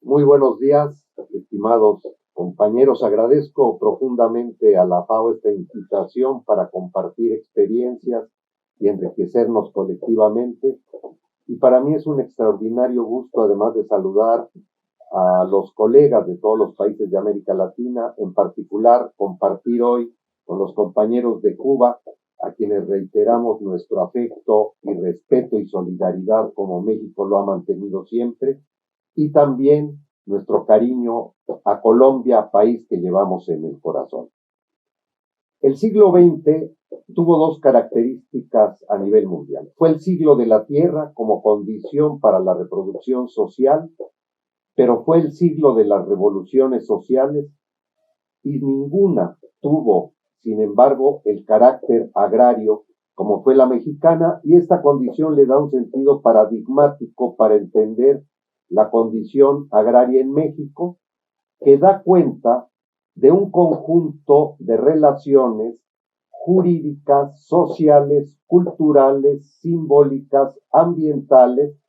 Muy buenos días, estimados compañeros. Agradezco profundamente a la FAO esta invitación para compartir experiencias y enriquecernos colectivamente. Y para mí es un extraordinario gusto, además de saludar a los colegas de todos los países de América Latina, en particular compartir hoy con los compañeros de Cuba, a quienes reiteramos nuestro afecto y respeto y solidaridad como México lo ha mantenido siempre, y también nuestro cariño a Colombia, país que llevamos en el corazón. El siglo XX tuvo dos características a nivel mundial. Fue el siglo de la tierra como condición para la reproducción social, pero fue el siglo de las revoluciones sociales y ninguna tuvo, sin embargo, el carácter agrario como fue la mexicana, y esta condición le da un sentido paradigmático para entender la condición agraria en México, que da cuenta de un conjunto de relaciones jurídicas, sociales, culturales, simbólicas, ambientales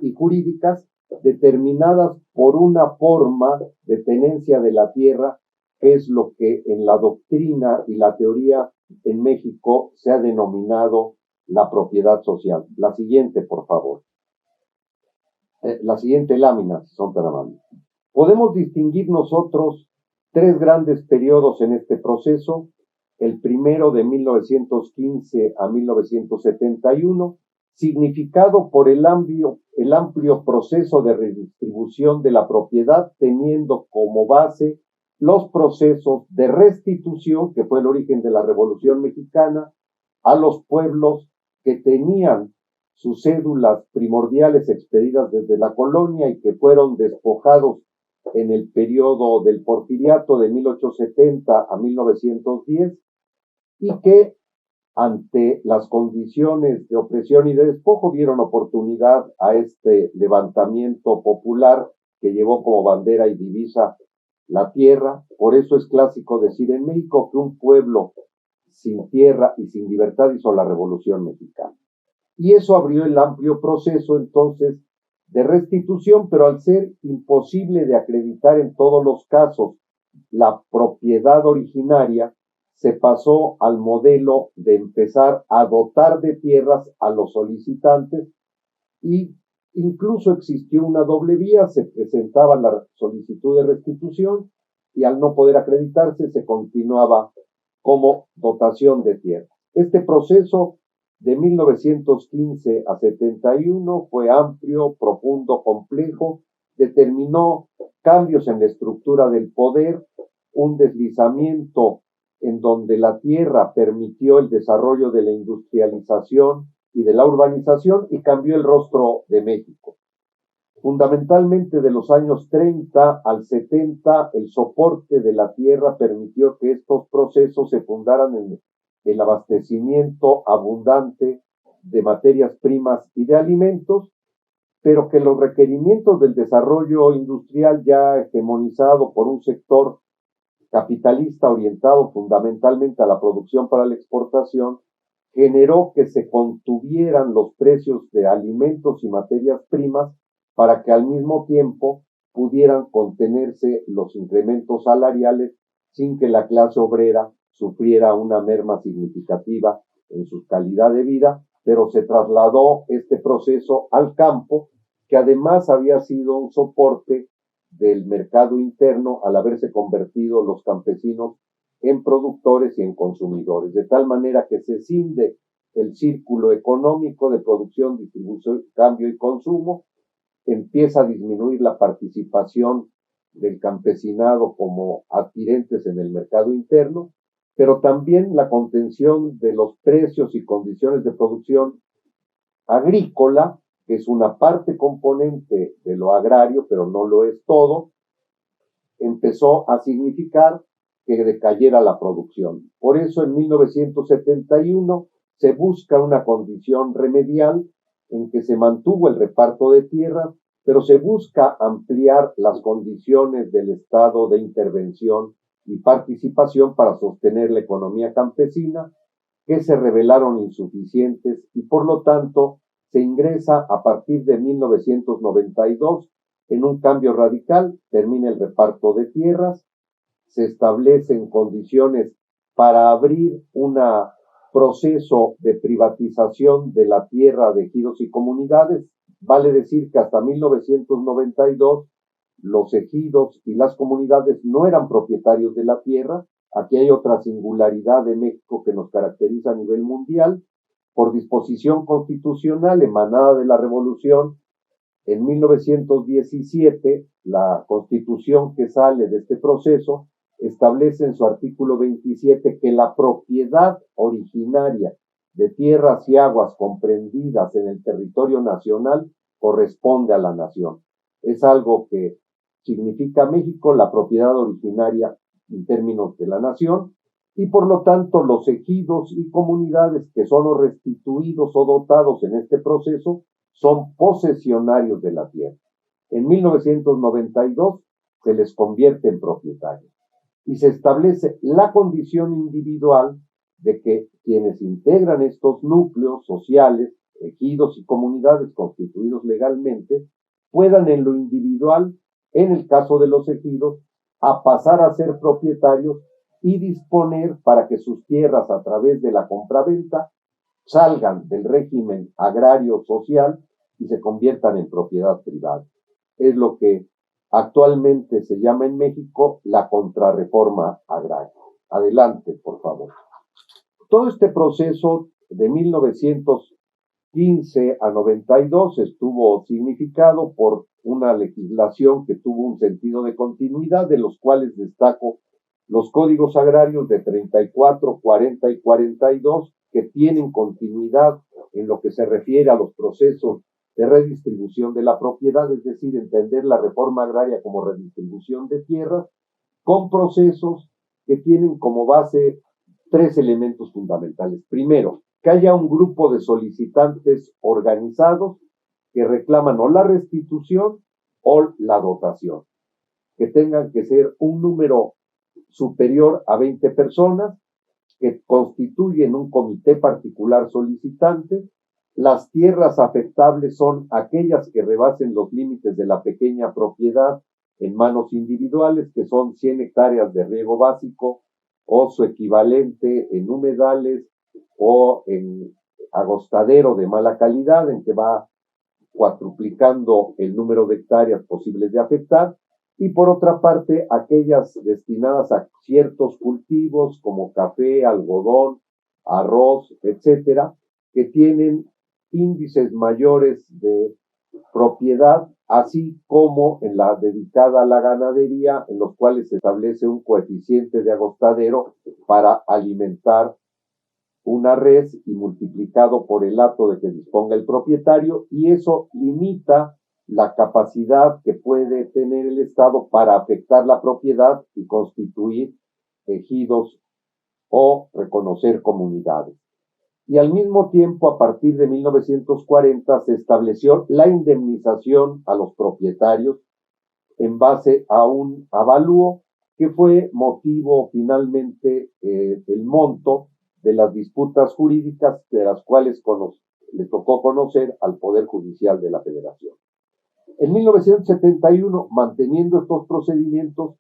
y jurídicas determinadas por una forma de tenencia de la tierra, que es lo que en la doctrina y la teoría en México se ha denominado la propiedad social. La siguiente, por favor. La siguiente lámina, si son tan amables. Podemos distinguir nosotros tres grandes periodos en este proceso. El primero de 1915 a 1971, significado por el amplio proceso de redistribución de la propiedad, teniendo como base los procesos de restitución, que fue el origen de la Revolución Mexicana, a los pueblos que tenían sus cédulas primordiales expedidas desde la colonia y que fueron despojados en el periodo del Porfiriato de 1870 a 1910, y que ante las condiciones de opresión y de despojo dieron oportunidad a este levantamiento popular que llevó como bandera y divisa la tierra. Por eso es clásico decir en México que un pueblo sin tierra y sin libertad hizo la Revolución Mexicana. Y eso abrió el amplio proceso entonces de restitución, pero al ser imposible de acreditar en todos los casos la propiedad originaria, se pasó al modelo de empezar a dotar de tierras a los solicitantes, y incluso existió una doble vía: se presentaba la solicitud de restitución y al no poder acreditarse se continuaba como dotación de tierra. Este proceso de 1915 a 71 fue amplio, profundo, complejo, determinó cambios en la estructura del poder, un deslizamiento en donde la tierra permitió el desarrollo de la industrialización y de la urbanización y cambió el rostro de México. Fundamentalmente de los años 30 al 70, el soporte de la tierra permitió que estos procesos se fundaran en el abastecimiento abundante de materias primas y de alimentos, pero que los requerimientos del desarrollo industrial, ya hegemonizado por un sector capitalista orientado fundamentalmente a la producción para la exportación, generó que se contuvieran los precios de alimentos y materias primas para que al mismo tiempo pudieran contenerse los incrementos salariales sin que la clase obrera sufriera una merma significativa en su calidad de vida, pero se trasladó este proceso al campo, que además había sido un soporte del mercado interno al haberse convertido los campesinos en productores y en consumidores, de tal manera que se cinde el círculo económico de producción, distribución, cambio y consumo, empieza a disminuir la participación del campesinado como adquirentes en el mercado interno, pero también la contención de los precios y condiciones de producción agrícola, que es una parte componente de lo agrario, pero no lo es todo, empezó a significar que decayera la producción. Por eso en 1971 se busca una condición remedial en que se mantuvo el reparto de tierras, pero se busca ampliar las condiciones del estado de intervención y participación para sostener la economía campesina, que se revelaron insuficientes, y por lo tanto se ingresa a partir de 1992 en un cambio radical, termina el reparto de tierras, se establecen condiciones para abrir un proceso de privatización de la tierra de ejidos y comunidades. Vale decir que hasta 1992 los ejidos y las comunidades no eran propietarios de la tierra. Aquí hay otra singularidad de México que nos caracteriza a nivel mundial. Por disposición constitucional emanada de la Revolución, en 1917, la constitución que sale de este proceso establece en su artículo 27 que la propiedad originaria de tierras y aguas comprendidas en el territorio nacional corresponde a la nación. Es algo que significa México, la propiedad originaria en términos de la nación, y por lo tanto los ejidos y comunidades que son restituidos o dotados en este proceso son posesionarios de la tierra. En 1992 se les convierte en propietarios y se establece la condición individual de que quienes integran estos núcleos sociales, ejidos y comunidades constituidos legalmente, puedan en lo individual, en el caso de los ejidos, a pasar a ser propietarios y disponer para que sus tierras a través de la compraventa salgan del régimen agrario social y se conviertan en propiedad privada. Es lo que actualmente se llama en México la contrarreforma agraria. Adelante, por favor. Todo este proceso de 1915 a 92 estuvo significado por una legislación que tuvo un sentido de continuidad, de los cuales destaco los códigos agrarios de 34, 40 y 42, que tienen continuidad en lo que se refiere a los procesos de redistribución de la propiedad, es decir, entender la reforma agraria como redistribución de tierras, con procesos que tienen como base tres elementos fundamentales. Primero, que haya un grupo de solicitantes organizados que reclaman o la restitución o la dotación, que tengan que ser un número superior a 20 personas, que constituyen un comité particular solicitante. Las tierras afectables son aquellas que rebasen los límites de la pequeña propiedad en manos individuales, que son 100 hectáreas de riego básico o su equivalente en humedales o en agostadero de mala calidad, en que va cuatruplicando el número de hectáreas posibles de afectar. Y por otra parte, aquellas destinadas a ciertos cultivos como café, algodón, arroz, etcétera, que tienen índices mayores de propiedad, así como en la dedicada a la ganadería, en los cuales se establece un coeficiente de agostadero para alimentar una res y multiplicado por el hato de que disponga el propietario, y eso limita la capacidad que puede tener el Estado para afectar la propiedad y constituir ejidos o reconocer comunidades. Y al mismo tiempo, a partir de 1940, se estableció la indemnización a los propietarios en base a un avalúo que fue motivo finalmente del monto de las disputas jurídicas, de las cuales le tocó conocer al Poder Judicial de la Federación. En 1971, manteniendo estos procedimientos,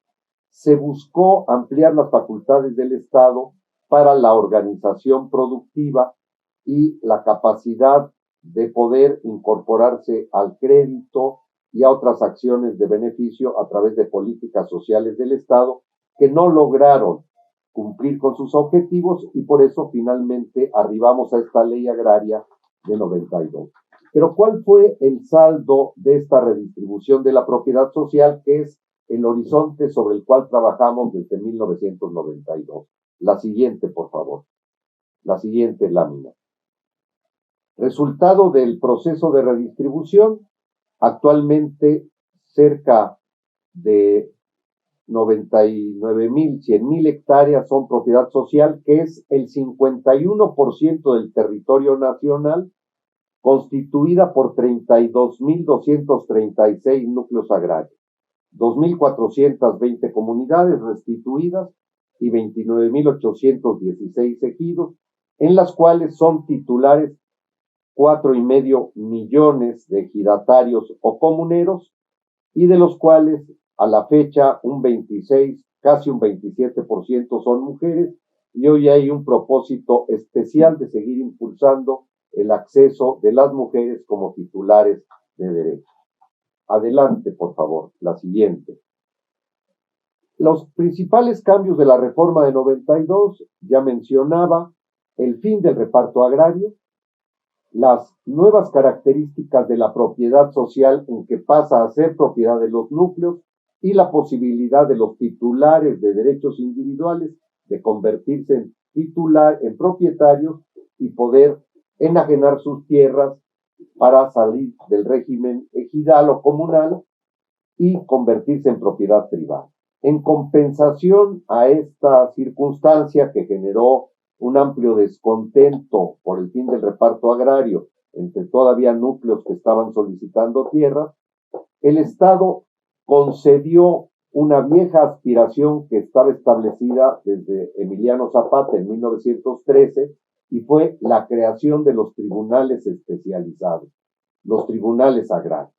se buscó ampliar las facultades del Estado para la organización productiva y la capacidad de poder incorporarse al crédito y a otras acciones de beneficio a través de políticas sociales del Estado que no lograron cumplir con sus objetivos, y por eso finalmente arribamos a esta ley agraria de 92. Pero ¿cuál fue el saldo de esta redistribución de la propiedad social, que es el horizonte sobre el cual trabajamos desde 1992? La siguiente, por favor. La siguiente lámina. Resultado del proceso de redistribución, actualmente cerca de 99,000, 100,000 hectáreas son propiedad social, que es el 51% del territorio nacional, constituida por 32,236 núcleos agrarios, 2,420 comunidades restituidas y 29,816 ejidos, en las cuales son titulares 4,5 millones de ejidatarios o comuneros, y de los cuales a la fecha un 26, casi un 27% son mujeres, y hoy hay un propósito especial de seguir impulsando el acceso de las mujeres como titulares de derechos. Adelante, por favor, la siguiente. Los principales cambios de la reforma de 92, ya mencionaba, el fin del reparto agrario, las nuevas características de la propiedad social en que pasa a ser propiedad de los núcleos y la posibilidad de los titulares de derechos individuales de convertirse en propietarios y poder enajenar sus tierras para salir del régimen ejidal o comunal y convertirse en propiedad privada. En compensación a esta circunstancia que generó un amplio descontento por el fin del reparto agrario entre todavía núcleos que estaban solicitando tierras, el Estado concedió una vieja aspiración que estaba establecida desde Emiliano Zapata en 1913 y fue la creación de los tribunales especializados, los tribunales agrarios.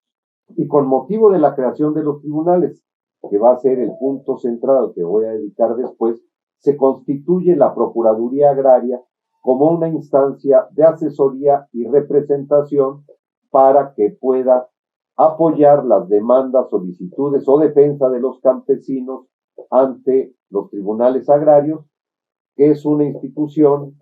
Y con motivo de la creación de los tribunales, que va a ser el punto central que voy a dedicar después, se constituye la Procuraduría Agraria como una instancia de asesoría y representación para que pueda apoyar las demandas, solicitudes o defensa de los campesinos ante los tribunales agrarios, que es una institución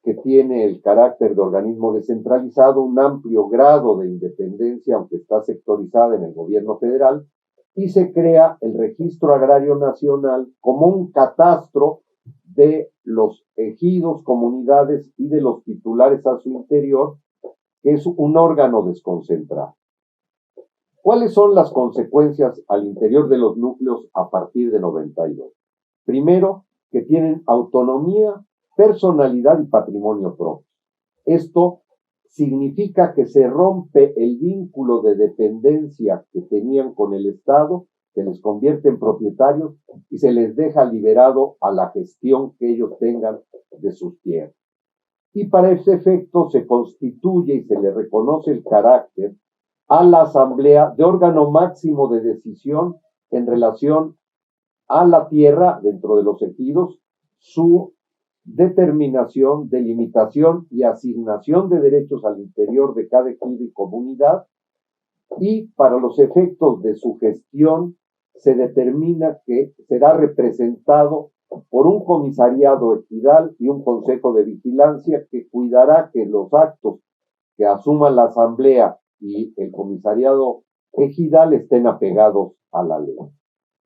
que tiene el carácter de organismo descentralizado, un amplio grado de independencia, aunque está sectorizada en el gobierno federal, y se crea el Registro Agrario Nacional como un catastro de los ejidos, comunidades y de los titulares a su interior, que es un órgano desconcentrado. ¿Cuáles son las consecuencias al interior de los núcleos a partir de 92? Primero, que tienen autonomía, personalidad y patrimonio propio. Esto significa que se rompe el vínculo de dependencia que tenían con el Estado, se les convierte en propietarios y se les deja liberado a la gestión que ellos tengan de sus tierras. Y para ese efecto se constituye y se le reconoce el carácter a la asamblea de órgano máximo de decisión en relación a la tierra dentro de los ejidos, su determinación, delimitación y asignación de derechos al interior de cada ejido y comunidad, y para los efectos de su gestión se determina que será representado por un comisariado ejidal y un consejo de vigilancia que cuidará que los actos que asuma la asamblea y el comisariado ejidal estén apegados a la ley.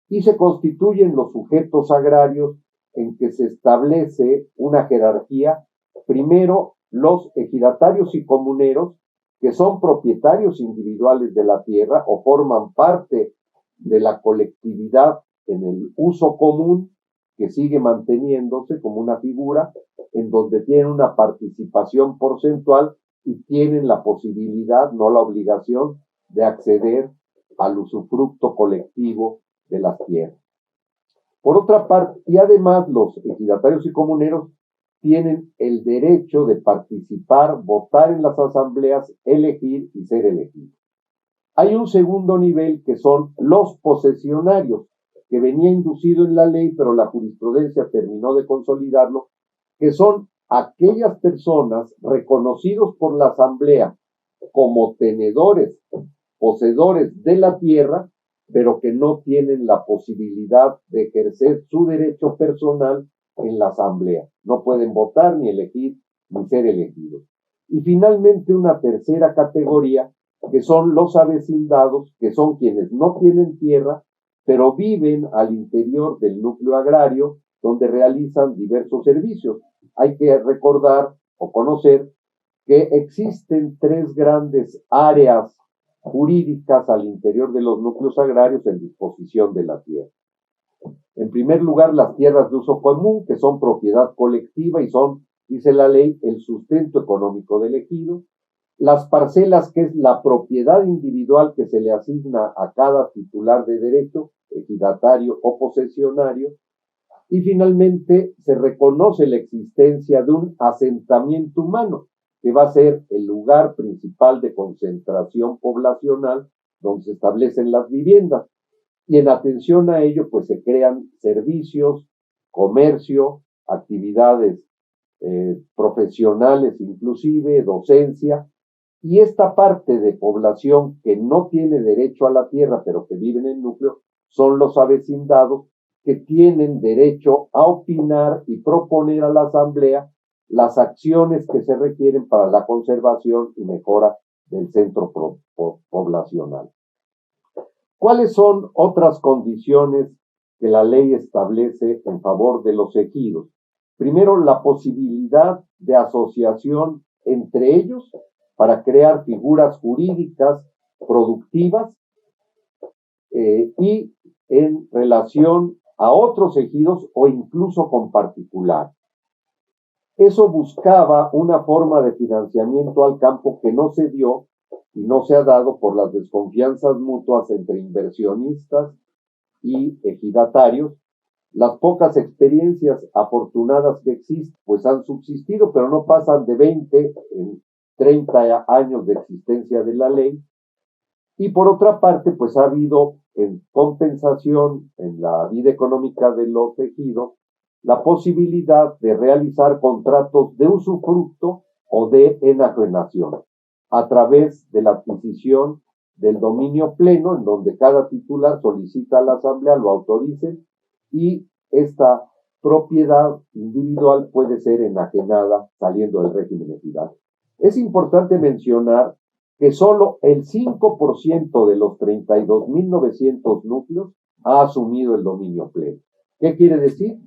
Y se constituyen los sujetos agrarios en que se establece una jerarquía. Primero, los ejidatarios y comuneros, que son propietarios individuales de la tierra o forman parte de la colectividad en el uso común, que sigue manteniéndose como una figura en donde tienen una participación porcentual y tienen la posibilidad, no la obligación, de acceder al usufructo colectivo de las tierras. Por otra parte, y además los ejidatarios y comuneros tienen el derecho de participar, votar en las asambleas, elegir y ser elegidos. Hay un segundo nivel que son los posesionarios, que venía inducido en la ley, pero la jurisprudencia terminó de consolidarlo, que son aquellas personas reconocidos por la asamblea como tenedores, poseedores de la tierra, pero que no tienen la posibilidad de ejercer su derecho personal en la asamblea. No pueden votar, ni elegir, ni ser elegidos. Y finalmente una tercera categoría, que son los avecindados, que son quienes no tienen tierra, pero viven al interior del núcleo agrario, donde realizan diversos servicios. Hay que recordar o conocer que existen tres grandes áreas jurídicas al interior de los núcleos agrarios en disposición de la tierra. En primer lugar, las tierras de uso común, que son propiedad colectiva y son, dice la ley, el sustento económico del ejido. Las parcelas, que es la propiedad individual que se le asigna a cada titular de derecho, ejidatario o posesionario. Y finalmente se reconoce la existencia de un asentamiento humano, que va a ser el lugar principal de concentración poblacional donde se establecen las viviendas. Y en atención a ello, pues se crean servicios, comercio, actividades profesionales, inclusive docencia, y esta parte de población que no tiene derecho a la tierra, pero que vive en el núcleo, son los avecindados que tienen derecho a opinar y proponer a la asamblea las acciones que se requieren para la conservación y mejora del centro poblacional. ¿Cuáles son otras condiciones que la ley establece en favor de los ejidos? Primero, la posibilidad de asociación entre ellos para crear figuras jurídicas productivas y en relación a otros ejidos o incluso con particular. Eso buscaba una forma de financiamiento al campo que no se dio y no se ha dado por las desconfianzas mutuas entre inversionistas y ejidatarios. Las pocas experiencias afortunadas que existen, pues han subsistido, pero no pasan de 20 en 30 años de existencia de la ley. Y por otra parte, pues ha habido en compensación en la vida económica de los ejidos la posibilidad de realizar contratos de usufructo o de enajenación a través de la adquisición del dominio pleno, en donde cada titular solicita a la asamblea lo autoricen y esta propiedad individual puede ser enajenada saliendo del régimen ejidal. Es importante mencionar que solo el 5% de los 32.900 núcleos ha asumido el dominio pleno. ¿Qué quiere decir?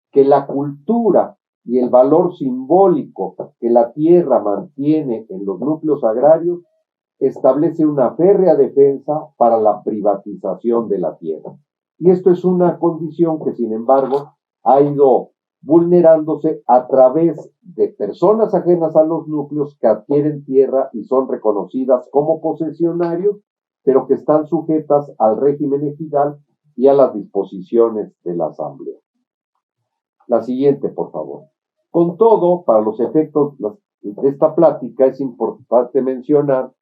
Que la cultura y el valor simbólico que la tierra mantiene en los núcleos agrarios establece una férrea defensa para la privatización de la tierra. Y esto es una condición que, sin embargo, ha ido vulnerándose a través de personas ajenas a los núcleos que adquieren tierra y son reconocidas como posesionarios, pero que están sujetas al régimen ejidal y a las disposiciones de la asamblea. La siguiente, por favor. Con todo, para los efectos de esta plática, es importante mencionar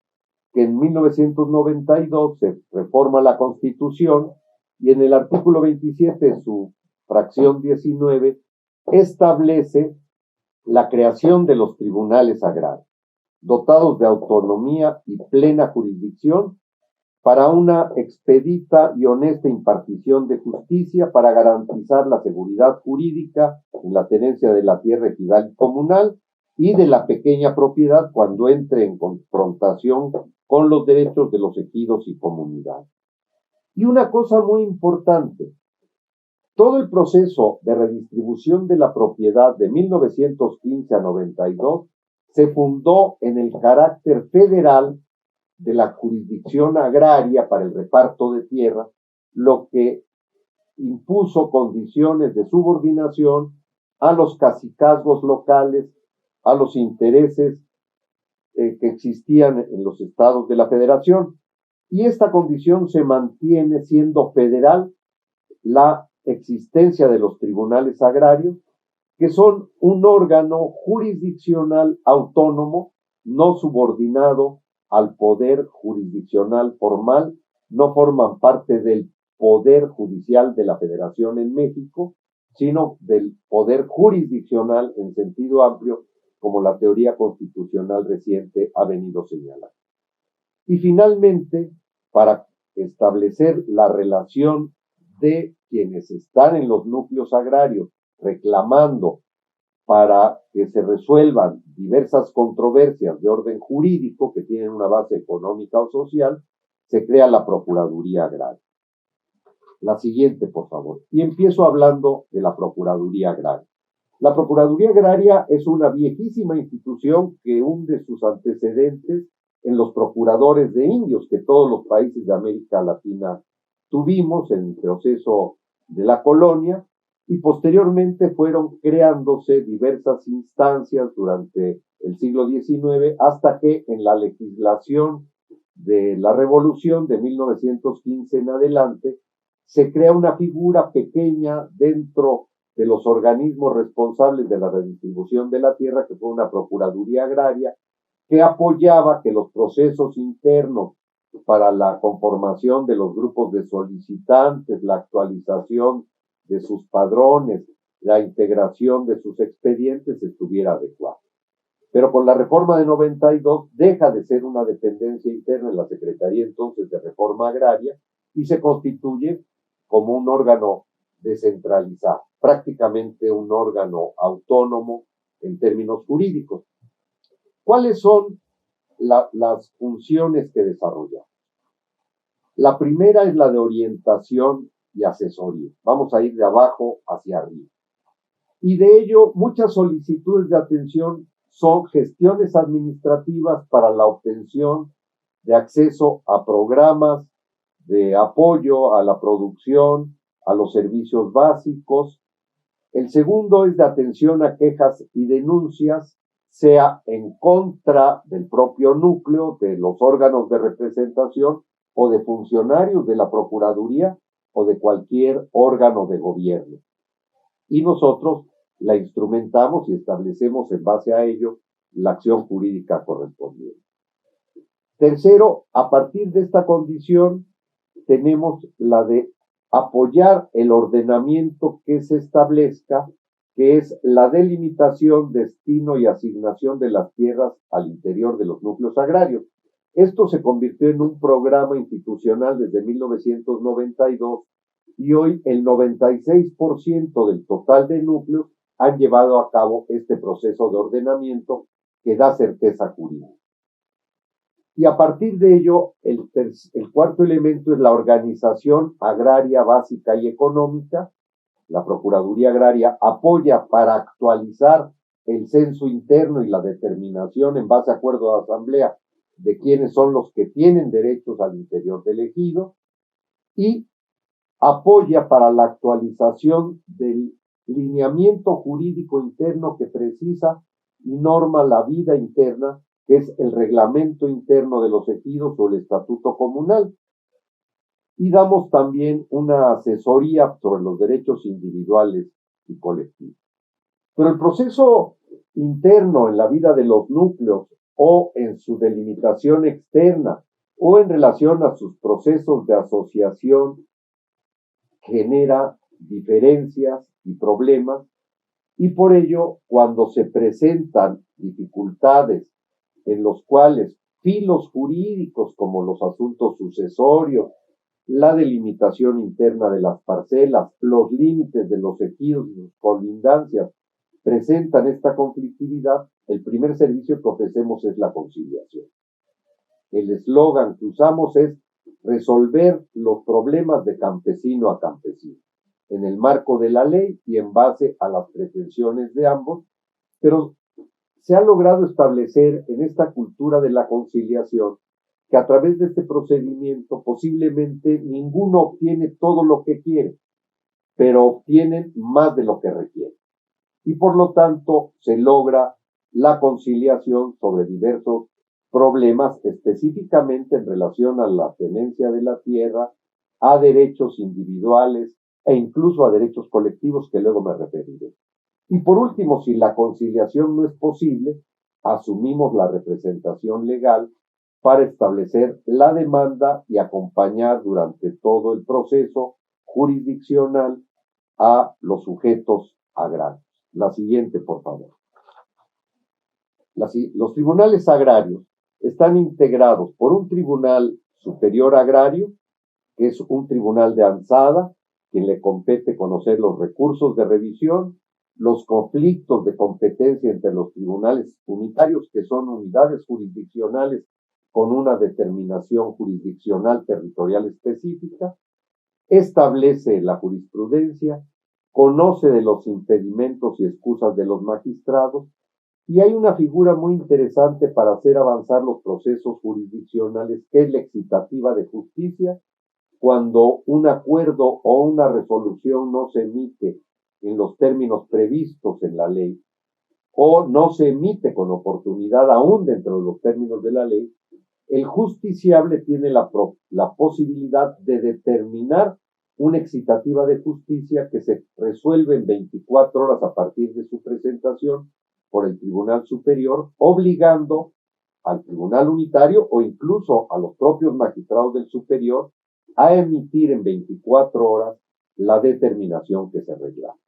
que en 1992 se reforma la Constitución y en el artículo 27, su fracción 19, establece la creación de los tribunales agrarios, dotados de autonomía y plena jurisdicción para una expedita y honesta impartición de justicia para garantizar la seguridad jurídica en la tenencia de la tierra ejidal y comunal y de la pequeña propiedad cuando entre en confrontación con los derechos de los ejidos y comunidades. Y una cosa muy importante, todo el proceso de redistribución de la propiedad de 1915 a 92 se fundó en el carácter federal de la jurisdicción agraria para el reparto de tierra, lo que impuso condiciones de subordinación a los cacicazgos locales, a los intereses que existían en los estados de la federación. Y esta condición se mantiene siendo federal la existencia de los tribunales agrarios, que son un órgano jurisdiccional autónomo, no subordinado al poder jurisdiccional formal, no forman parte del poder judicial de la Federación en México, sino del poder jurisdiccional en sentido amplio, como la teoría constitucional reciente ha venido señalando. Y finalmente, para establecer la relación de quienes están en los núcleos agrarios reclamando para que se resuelvan diversas controversias de orden jurídico que tienen una base económica o social, se crea la Procuraduría Agraria. La siguiente, por favor. Y empiezo hablando de la Procuraduría Agraria. La Procuraduría Agraria es una viejísima institución que hunde sus antecedentes en los procuradores de indios que todos los países de América Latina tuvimos en el proceso de la colonia, y posteriormente fueron creándose diversas instancias durante el siglo XIX hasta que en la legislación de la Revolución de 1915 en adelante se crea una figura pequeña dentro de los organismos responsables de la redistribución de la tierra, que fue una Procuraduría Agraria, que apoyaba que los procesos internos para la conformación de los grupos de solicitantes, la actualización de sus padrones, la integración de sus expedientes estuviera adecuada. Pero con la reforma de 92 deja de ser una dependencia interna en la Secretaría entonces de Reforma Agraria y se constituye como un órgano descentralizado, prácticamente un órgano autónomo en términos jurídicos. ¿Cuáles son las funciones que desarrolla? La primera es la de orientación y asesoría. Vamos a ir de abajo hacia arriba. Y de ello, muchas solicitudes de atención son gestiones administrativas para la obtención de acceso a programas de apoyo a la producción, a los servicios básicos. El segundo es de atención a quejas y denuncias, sea en contra del propio núcleo, de los órganos de representación o de funcionarios de la Procuraduría o de cualquier órgano de gobierno. Y nosotros la instrumentamos y establecemos en base a ello la acción jurídica correspondiente. Tercero, a partir de esta condición, tenemos la de apoyar el ordenamiento que se establezca, que es la delimitación, destino y asignación de las tierras al interior de los núcleos agrarios. Esto se convirtió en un programa institucional desde 1992 y hoy el 96% del total de núcleos han llevado a cabo este proceso de ordenamiento que da certeza jurídica. Y a partir de ello, el cuarto elemento es la organización agraria básica y económica. La Procuraduría Agraria apoya para actualizar el censo interno y la determinación en base a acuerdo de asamblea de quiénes son los que tienen derechos al interior del ejido y apoya para la actualización del lineamiento jurídico interno que precisa y norma la vida interna, que es el reglamento interno de los ejidos o el estatuto comunal. Y damos también una asesoría sobre los derechos individuales y colectivos. Pero el proceso interno en la vida de los núcleos o en su delimitación externa o en relación a sus procesos de asociación genera diferencias y problemas y por ello cuando se presentan dificultades en los cuales filos jurídicos como los asuntos sucesorios, la delimitación interna de las parcelas, los límites de los ejidos y sus colindancias presentan esta conflictividad, el primer servicio que ofrecemos es la conciliación. El eslogan que usamos es resolver los problemas de campesino a campesino, en el marco de la ley y en base a las pretensiones de ambos, pero se ha logrado establecer en esta cultura de la conciliación que a través de este procedimiento posiblemente ninguno obtiene todo lo que quiere, pero obtienen más de lo que requiere. Y por lo tanto se logra la conciliación sobre diversos problemas específicamente en relación a la tenencia de la tierra, a derechos individuales e incluso a derechos colectivos que luego me referiré. Y por último, si la conciliación no es posible, asumimos la representación legal para establecer la demanda y acompañar durante todo el proceso jurisdiccional a los sujetos agrarios. La siguiente, por favor. Los tribunales agrarios están integrados por un tribunal superior agrario, que es un tribunal de avanzada, quien le compete conocer los recursos de revisión, los conflictos de competencia entre los tribunales unitarios, que son unidades jurisdiccionales con una determinación jurisdiccional territorial específica, establece la jurisprudencia, conoce de los impedimentos y excusas de los magistrados, y hay una figura muy interesante para hacer avanzar los procesos jurisdiccionales, que es la excitativa de justicia, cuando un acuerdo o una resolución no se emite en los términos previstos en la ley, o no se emite con oportunidad aún dentro de los términos de la ley, el justiciable tiene la posibilidad de determinar una excitativa de justicia que se resuelve en 24 horas a partir de su presentación por el Tribunal Superior, obligando al Tribunal Unitario o incluso a los propios magistrados del superior a emitir en 24 horas la determinación que se reclama.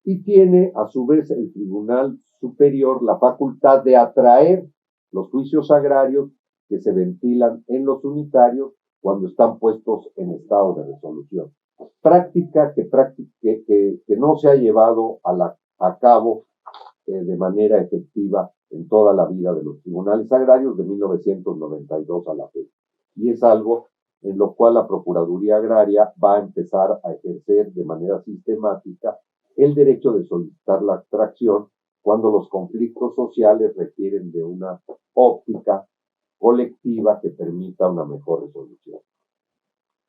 Y tiene a su vez el Tribunal Superior la facultad de atraer los juicios agrarios que se ventilan en los unitarios cuando están puestos en estado de resolución. Práctica que no se ha llevado a cabo de manera efectiva en toda la vida de los tribunales agrarios de 1992 a la fecha. Y es algo en lo cual la Procuraduría Agraria va a empezar a ejercer de manera sistemática el derecho de solicitar la atracción cuando los conflictos sociales requieren de una óptica colectiva que permita una mejor resolución.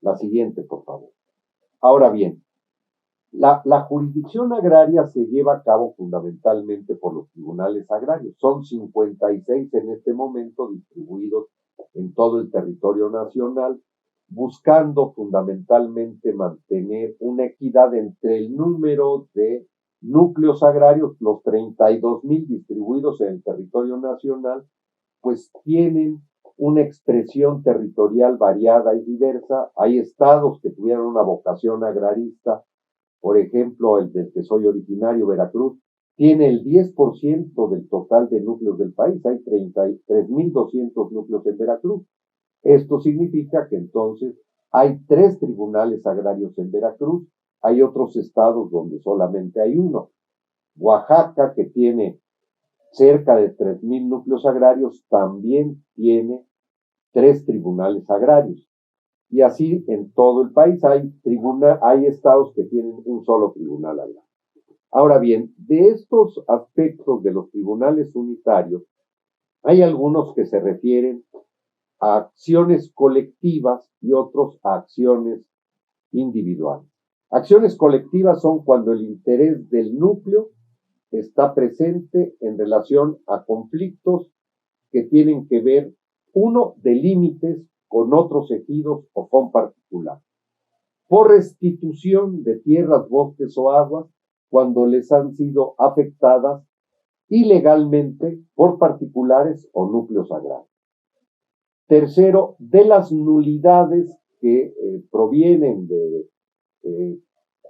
La siguiente, por favor. Ahora bien, la jurisdicción agraria se lleva a cabo fundamentalmente por los tribunales agrarios. Son 56 en este momento distribuidos en todo el territorio nacional, buscando fundamentalmente mantener una equidad entre el número de núcleos agrarios. Los 32,000 distribuidos en el territorio nacional, pues tienen una expresión territorial variada y diversa. Hay estados que tuvieron una vocación agrarista. Por ejemplo, el del que soy originario, Veracruz, tiene el 10% del total de núcleos del país. Hay 33,200 núcleos en Veracruz. Esto significa que entonces hay 3 tribunales agrarios en Veracruz. Hay otros estados donde solamente hay uno. Oaxaca, que tiene cerca de 3,000 núcleos agrarios, también tiene 3 tribunales agrarios. Y así en todo el país hay estados que tienen un solo tribunal agrario. Ahora bien, de estos aspectos de los tribunales unitarios, hay algunos que se refieren a acciones colectivas y otros a acciones individuales. Acciones colectivas son cuando el interés del núcleo está presente en relación a conflictos que tienen que ver, uno, de límites con otros ejidos o con particulares, por restitución de tierras, bosques o aguas cuando les han sido afectadas ilegalmente por particulares o núcleos agrarios. Tercero, de las nulidades que provienen de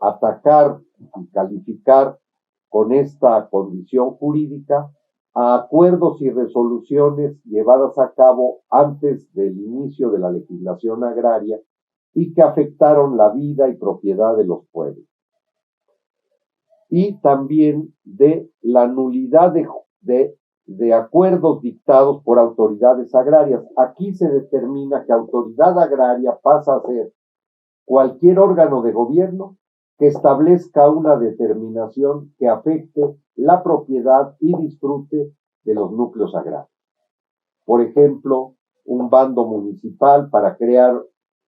atacar y calificar con esta condición jurídica a acuerdos y resoluciones llevadas a cabo antes del inicio de la legislación agraria y que afectaron la vida y propiedad de los pueblos. Y también de la nulidad de acuerdos dictados por autoridades agrarias. Aquí se determina que autoridad agraria pasa a ser cualquier órgano de gobierno que establezca una determinación que afecte la propiedad y disfrute de los núcleos agrarios. Por ejemplo, un bando municipal para crear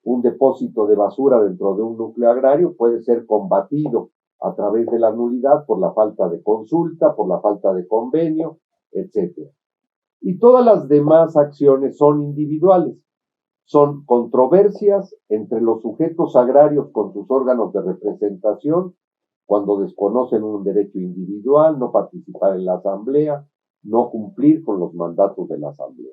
un depósito de basura dentro de un núcleo agrario puede ser combatido a través de la nulidad por la falta de consulta, por la falta de convenio, etc. Y todas las demás acciones son individuales. Son controversias entre los sujetos agrarios con sus órganos de representación, cuando desconocen un derecho individual, no participar en la asamblea, no cumplir con los mandatos de la asamblea.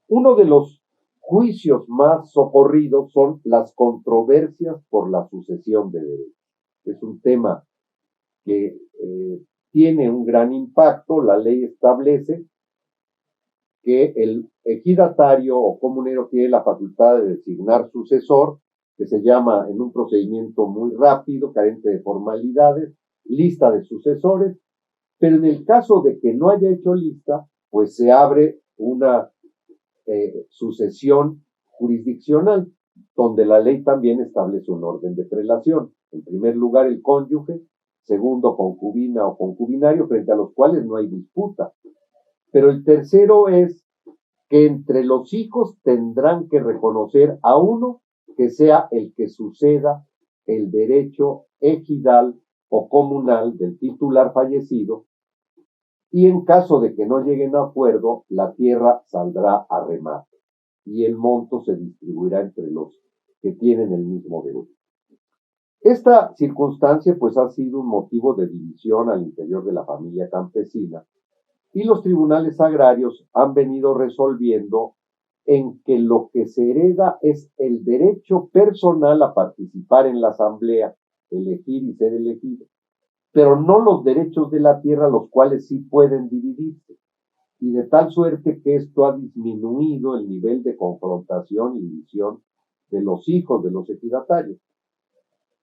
Uno de los juicios más socorridos son las controversias por la sucesión de derechos. Es un tema que tiene un gran impacto. La ley establece que el ejidatario o comunero tiene la facultad de designar sucesor, que se llama, en un procedimiento muy rápido, carente de formalidades, lista de sucesores, pero en el caso de que no haya hecho lista, pues se abre una sucesión jurisdiccional, donde la ley también establece un orden de prelación. En primer lugar, el cónyuge; segundo, concubina o concubinario, frente a los cuales no hay disputa. Pero el tercero es que entre los hijos tendrán que reconocer a uno que sea el que suceda el derecho ejidal o comunal del titular fallecido, y en caso de que no lleguen a acuerdo, la tierra saldrá a remate y el monto se distribuirá entre los que tienen el mismo derecho. Esta circunstancia pues ha sido un motivo de división al interior de la familia campesina, Y los tribunales agrarios han venido resolviendo en que lo que se hereda es el derecho personal a participar en la asamblea, elegir y ser elegido, pero no los derechos de la tierra, los cuales sí pueden dividirse. Y de tal suerte que esto ha disminuido el nivel de confrontación y división de los hijos de los ejidatarios.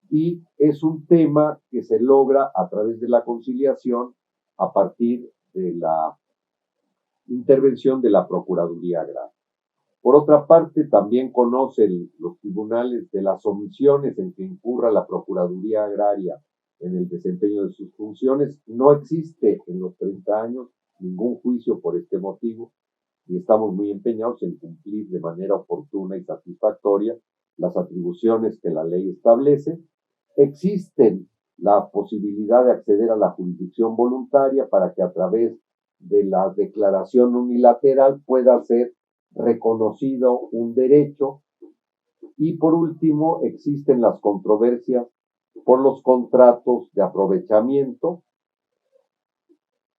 Y es un tema que se logra a través de la conciliación a partir de la intervención de la Procuraduría Agraria. Por otra parte, también conocen los tribunales de las omisiones en que incurra la Procuraduría Agraria en el desempeño de sus funciones. No existe en los 30 años ningún juicio por este motivo y estamos muy empeñados en cumplir de manera oportuna y satisfactoria las atribuciones que la ley establece. Existen la posibilidad de acceder a la jurisdicción voluntaria para que a través de la declaración unilateral pueda ser reconocido un derecho. Y por último, existen las controversias por los contratos de aprovechamiento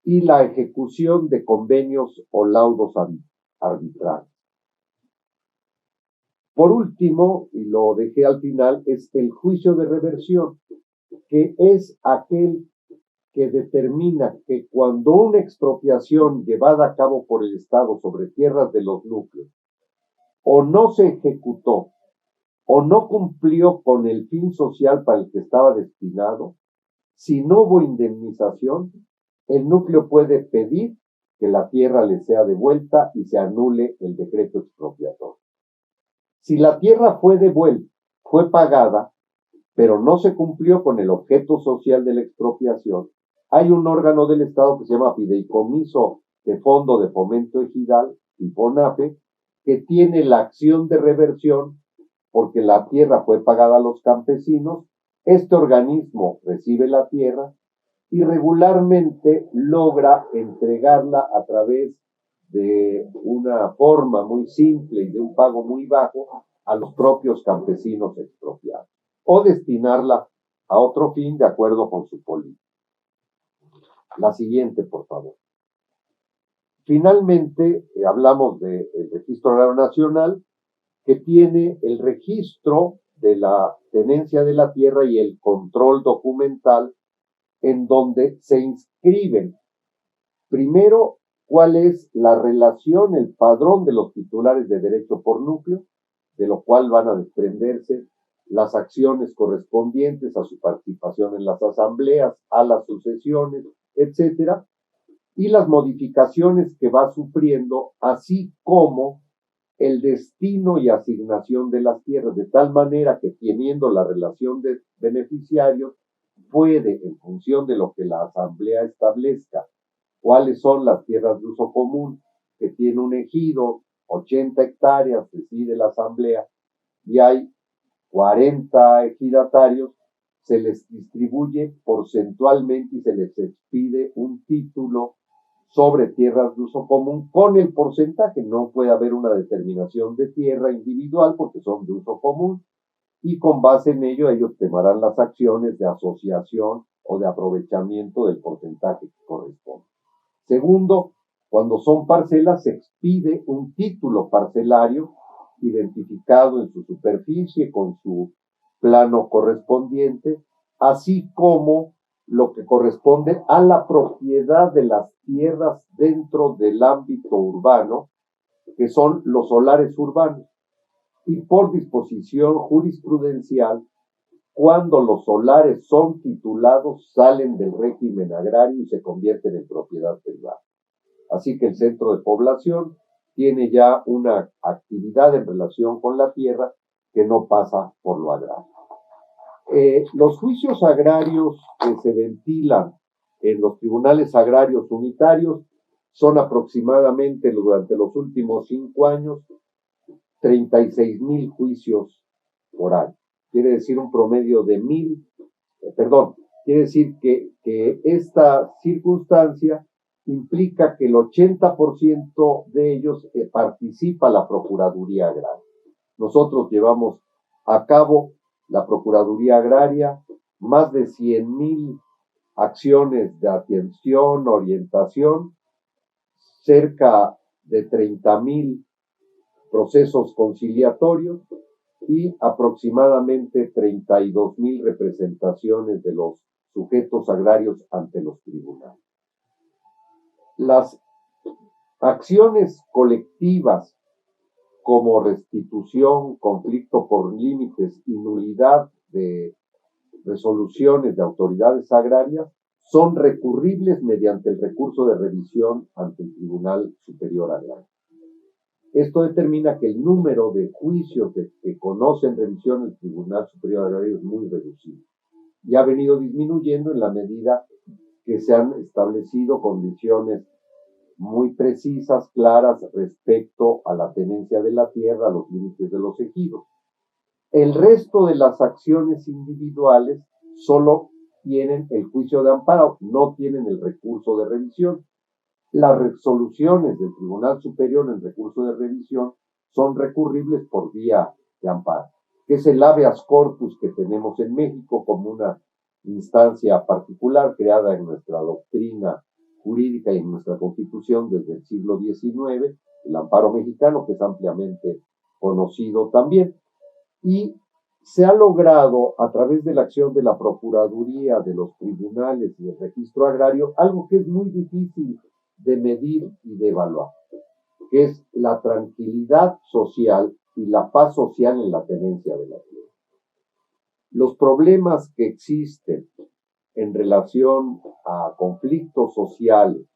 y la ejecución de convenios o laudos arbitrarios. Por último, y lo dejé al final, es el juicio de reversión, que es aquel que determina que cuando una expropiación llevada a cabo por el Estado sobre tierras de los núcleos o no se ejecutó o no cumplió con el fin social para el que estaba destinado, si no hubo indemnización, el núcleo puede pedir que la tierra le sea devuelta y se anule el decreto expropiatorio. Si la tierra fue devuelta, fue pagada, pero no se cumplió con el objeto social de la expropiación, hay un órgano del Estado que se llama Fideicomiso de Fondo de Fomento Ejidal, FONAFE, que tiene la acción de reversión porque la tierra fue pagada a los campesinos. Este organismo recibe la tierra y regularmente logra entregarla a través de una forma muy simple y de un pago muy bajo a los propios campesinos expropiados, o destinarla a otro fin de acuerdo con su política. La siguiente, por favor. Finalmente, hablamos del Registro Agrario Nacional, que tiene el registro de la tenencia de la tierra y el control documental, en donde se inscriben primero cuál es la relación, el padrón de los titulares de derecho por núcleo, de lo cual van a desprenderse las acciones correspondientes a su participación en las asambleas, a las sucesiones, etcétera, y las modificaciones que va sufriendo, así como el destino y asignación de las tierras, de tal manera que teniendo la relación de beneficiarios, puede, en función de lo que la asamblea establezca, cuáles son las tierras de uso común que tiene un ejido, 80 hectáreas, decide la asamblea, y hay 40 ejidatarios, se les distribuye porcentualmente y se les expide un título sobre tierras de uso común con el porcentaje. No puede haber una determinación de tierra individual porque son de uso común, y con base en ello ellos tomarán las acciones de asociación o de aprovechamiento del porcentaje que corresponde. Segundo, cuando son parcelas se expide un título parcelario identificado en su superficie con su plano correspondiente, así como lo que corresponde a la propiedad de las tierras dentro del ámbito urbano, que son los solares urbanos. Y por disposición jurisprudencial, cuando los solares son titulados, salen del régimen agrario y se convierten en propiedad privada. Así que el centro de población tiene ya una actividad en relación con la tierra que no pasa por lo agrario. Los juicios agrarios que se ventilan en los tribunales agrarios unitarios son aproximadamente, durante los últimos 5 años, 36,000 juicios por año. Quiere decir un promedio de 1,000, quiere decir que esta circunstancia implica que el 80% de ellos participa la Procuraduría Agraria. Nosotros llevamos a cabo la Procuraduría Agraria más de 100,000 acciones de atención, orientación, cerca de 30,000 procesos conciliatorios y aproximadamente 32,000 representaciones de los sujetos agrarios ante los tribunales. Las acciones colectivas como restitución, conflicto por límites y nulidad de resoluciones de autoridades agrarias son recurribles mediante el recurso de revisión ante el Tribunal Superior Agrario. Esto determina que el número de juicios que conocen revisión el Tribunal Superior Agrario es muy reducido y ha venido disminuyendo en la medida que se han establecido condiciones muy precisas, claras respecto a la tenencia de la tierra, a los límites de los ejidos. El resto de las acciones individuales solo tienen el juicio de amparo, no tienen el recurso de revisión. Las resoluciones del Tribunal Superior en recurso de revisión son recurribles por vía de amparo, que es el habeas corpus que tenemos en México como una instancia particular creada en nuestra doctrina jurídica y en nuestra Constitución desde el siglo XIX, el amparo mexicano, que es ampliamente conocido también. Y se ha logrado a través de la acción de la Procuraduría, de los tribunales y del registro agrario, algo que es muy difícil de medir y de evaluar, que es la tranquilidad social y la paz social en la tenencia de la tierra. Los problemas que existen en relación a conflictos sociales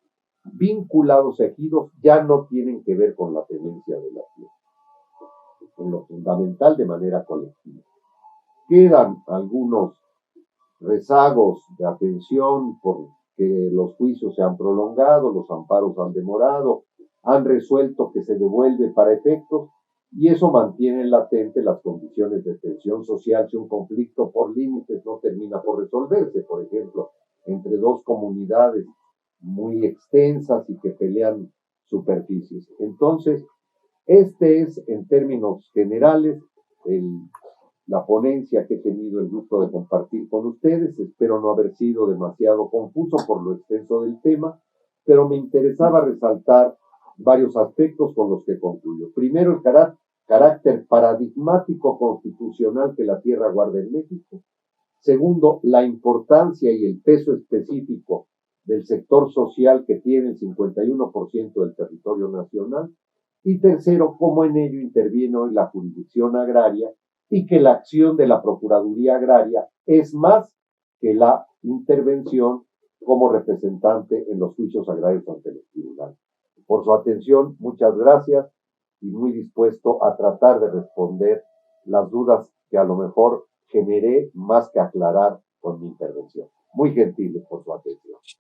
vinculados a ejidos ya no tienen que ver con la tenencia de la tierra, en lo fundamental de manera colectiva. Quedan algunos rezagos de atención porque los juicios se han prolongado, los amparos han demorado, han resuelto que se devuelve para efectos y eso mantiene latente las condiciones de tensión social si un conflicto por límites no termina por resolverse, por ejemplo, entre dos comunidades muy extensas y que pelean superficies. Entonces, este es, en términos generales, la ponencia que he tenido el gusto de compartir con ustedes. Espero no haber sido demasiado confuso por lo extenso del tema, pero me interesaba resaltar varios aspectos con los que concluyo. Primero, el carácter paradigmático constitucional que la tierra guarda en México. Segundo, la importancia y el peso específico del sector social que tiene el 51% del territorio nacional. Y tercero, cómo en ello interviene hoy la jurisdicción agraria y que la acción de la Procuraduría Agraria es más que la intervención como representante en los juicios agrarios ante los tribunales. Por su atención, muchas gracias y muy dispuesto a tratar de responder las dudas que a lo mejor generé más que aclarar con mi intervención. Muy gentiles por su atención.